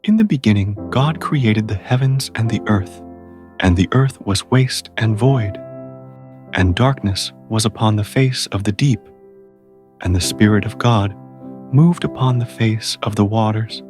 In the beginning, God created the heavens and the earth was waste and void, and darkness was upon the face of the deep, and the Spirit of God moved upon the face of the waters.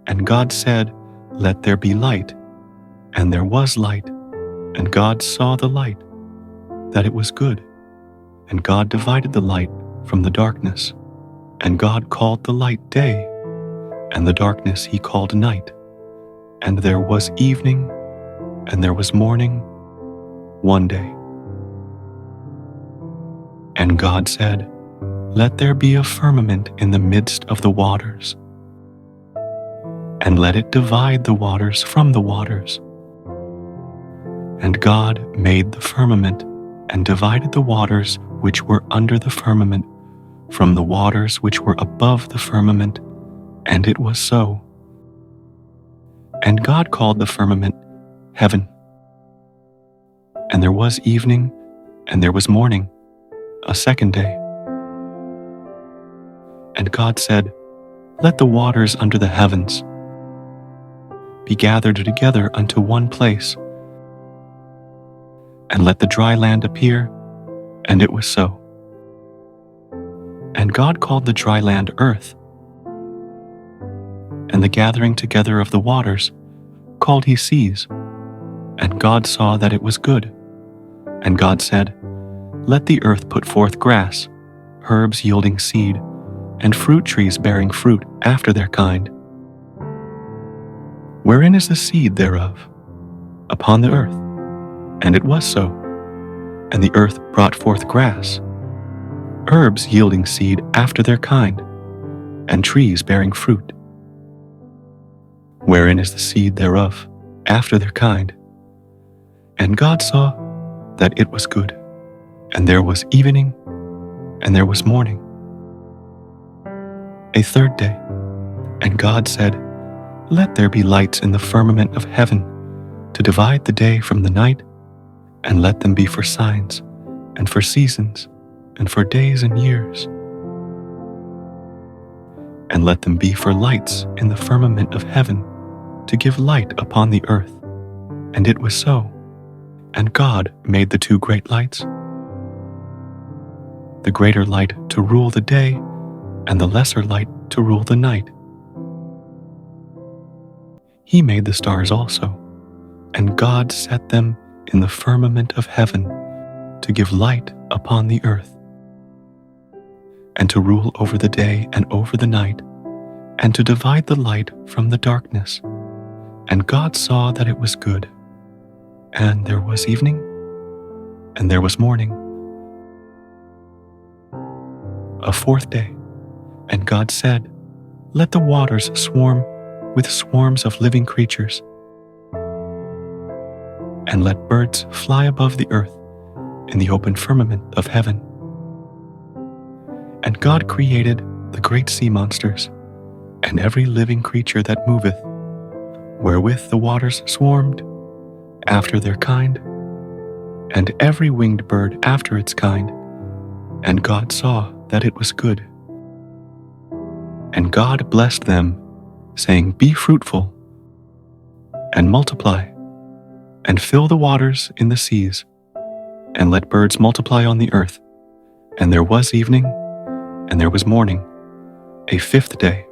And God said, "Let there be light," and there was light. And God saw the light, that it was good. And God divided the light from the darkness. And God called the light day, and the darkness he called night. And there was evening, and there was morning, one day. And God said, "Let there be a firmament in the midst of the waters, and let it divide the waters from the waters." And God made the firmament, and divided the waters which were under the firmament from the waters which were above the firmament, and it was so. And God called the firmament heaven. And there was evening, and there was morning, a second day. And God said, "Let the waters under the heavens be gathered together unto one place, and let the dry land appear," and it was so. And God called the dry land earth, and the gathering together of the waters called he seas. And God saw that it was good. And God said, "Let the earth put forth grass, herbs yielding seed, and fruit trees bearing fruit after their kind. Wherein is the seed thereof? Upon the earth." And it was so. And the earth brought forth grass, herbs yielding seed after their kind, and trees bearing fruit, wherein is the seed thereof after their kind. And God saw that it was good. And there was evening, and there was morning, a third day. And God said, "Let there be lights in the firmament of heaven to divide the day from the night, and let them be for signs, and for seasons, and for days and years. And let them be for lights in the firmament of heaven to give light upon the earth." And it was so. And God made the two great lights, the greater light to rule the day, and the lesser light to rule the night. He made the stars also, and God set them in the firmament of heaven to give light upon the earth, and to rule over the day and over the night, and to divide the light from the darkness. And God saw that it was good. And there was evening, and there was morning, a fourth day. And God said, "Let the waters swarm with swarms of living creatures, and let birds fly above the earth in the open firmament of heaven." And God created the great sea monsters, and every living creature that moveth, wherewith the waters swarmed, after their kind, and every winged bird after its kind. And God saw that it was good. And God blessed them, saying, "Be fruitful, and multiply, and fill the waters in the seas, and let birds multiply on the earth." And there was evening, and there was morning, a fifth day.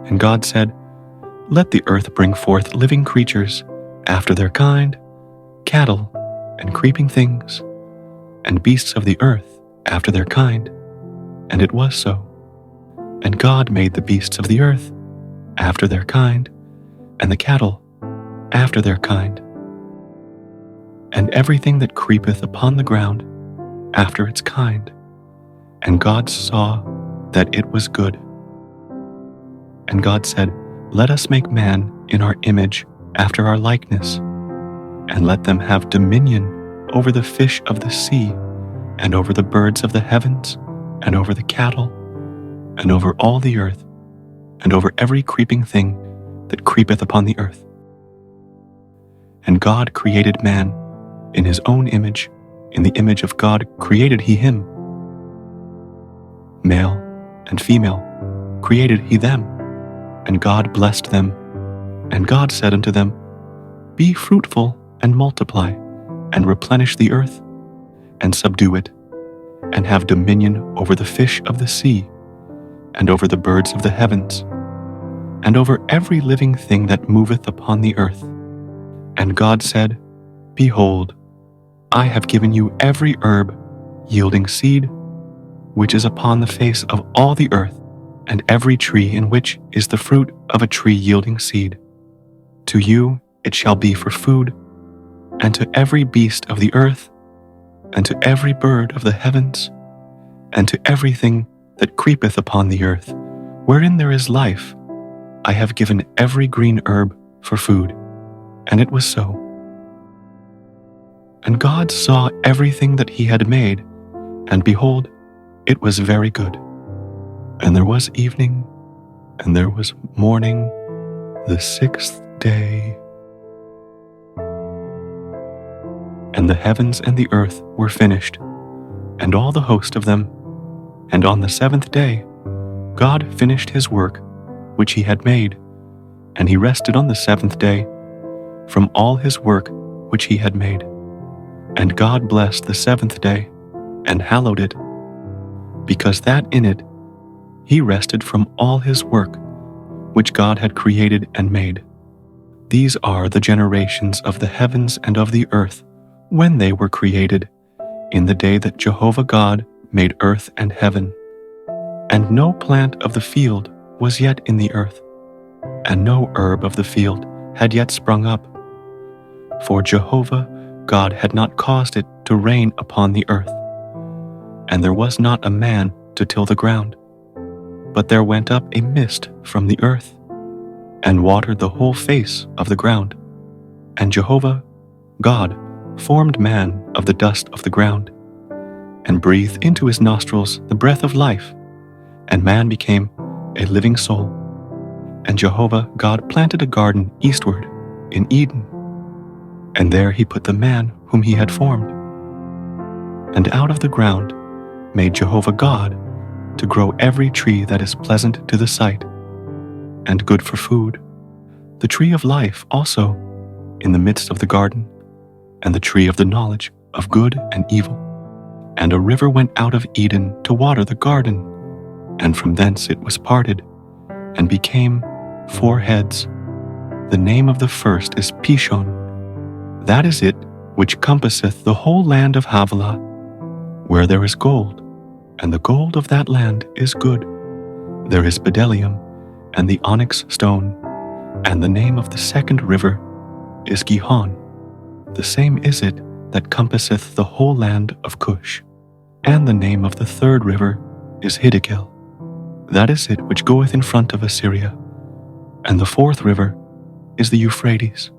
And God said, "Let the earth bring forth living creatures after their kind, cattle, and creeping things, and beasts of the earth after their kind." And it was so. And God made the beasts of the earth after their kind, and the cattle after their kind, and everything that creepeth upon the ground after its kind. And God saw that it was good. And God said, "Let us make man in our image after our likeness, and let them have dominion over the fish of the sea, and over the birds of the heavens, and over the cattle, and over all the earth, and over every creeping thing that creepeth upon the earth." And God created man in his own image. In the image of God created he him. Male and female created he them. And God blessed them. And God said unto them, Be fruitful, and multiply, and replenish the earth, and subdue it, and have dominion over the fish of the sea, and over the birds of the heavens, and over every living thing that moveth upon the earth. And God said, Behold, I have given you every herb yielding seed, which is upon the face of all the earth, and every tree in which is the fruit of a tree yielding seed. To you it shall be for food, and to every beast of the earth, and to every bird of the heavens, and to everything that creepeth upon the earth, wherein there is life, I have given every green herb for food. And it was so. And God saw everything that he had made, and behold, it was very good. And there was evening, and there was morning, the sixth day. And the heavens and the earth were finished, and all the host of them. And on the seventh day God finished his work which he had made, and he rested on the seventh day from all his work which he had made. And God blessed the seventh day, and hallowed it, because that in it he rested from all his work which God had created and made. These are the generations of the heavens and of the earth when they were created, in the day that Jehovah God made earth and heaven. And no plant of the field was yet in the earth, and no herb of the field had yet sprung up, for Jehovah God had not caused it to rain upon the earth. And there was not a man to till the ground, but there went up a mist from the earth, and watered the whole face of the ground. And Jehovah God formed man of the dust of the ground, and breathed into his nostrils the breath of life, and man became a living soul. And Jehovah God planted a garden eastward in Eden, and there he put the man whom he had formed. And out of the ground made Jehovah God to grow every tree that is pleasant to the sight, and good for food, the tree of life also in the midst of the garden, and the tree of the knowledge of good and evil. And a river went out of Eden to water the garden, and from thence it was parted, and became 4 heads. The name of the first is Pishon. That is it which compasseth the whole land of Havilah, where there is gold, and the gold of that land is good. There is bdellium, and the onyx stone, and the name of the second river is Gihon. The same is it that compasseth the whole land of Cush. And the name of the third river is Hiddekel. That is it which goeth in front of Assyria. And the fourth river is the Euphrates.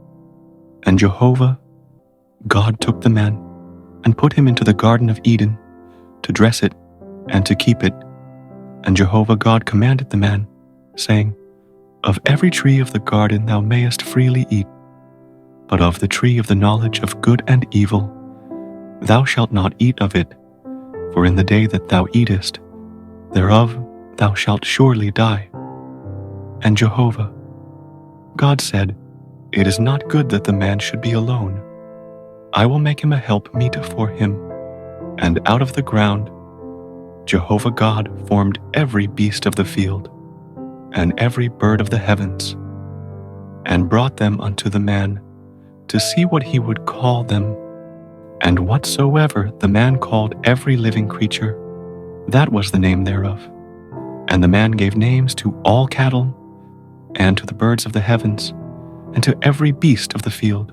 And Jehovah God took the man, and put him into the garden of Eden, to dress it, and to keep it. And Jehovah God commanded the man, saying, Of every tree of the garden thou mayest freely eat, but of the tree of the knowledge of good and evil thou shalt not eat of it, for in the day that thou eatest thereof thou shalt surely die. And Jehovah God said, It is not good that the man should be alone. I will make him a helpmeet for him. And out of the ground Jehovah God formed every beast of the field, and every bird of the heavens, and brought them unto the man, to see what he would call them. And whatsoever the man called every living creature, that was the name thereof. And the man gave names to all cattle, and to the birds of the heavens, and to every beast of the field.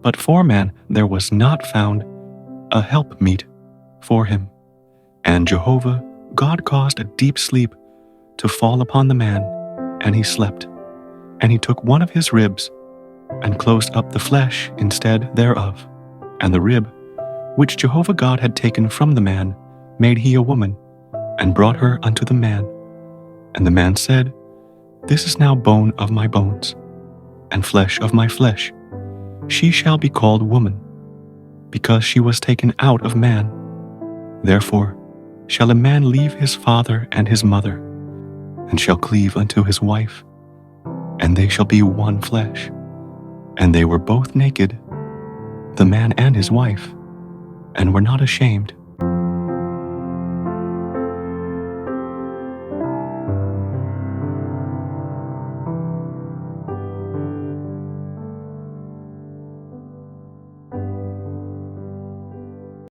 But for man there was not found a helpmeet for him. And Jehovah God caused a deep sleep to fall upon the man, and he slept. And he took one of his ribs, and closed up the flesh instead thereof. And the rib, which Jehovah God had taken from the man, made he a woman, and brought her unto the man. And the man said, This is now bone of my bones, and flesh of my flesh. She shall be called woman, because she was taken out of man. Therefore shall a man leave his father and his mother, and shall cleave unto his wife, and they shall be one flesh. And they were both naked, the man and his wife, and were not ashamed.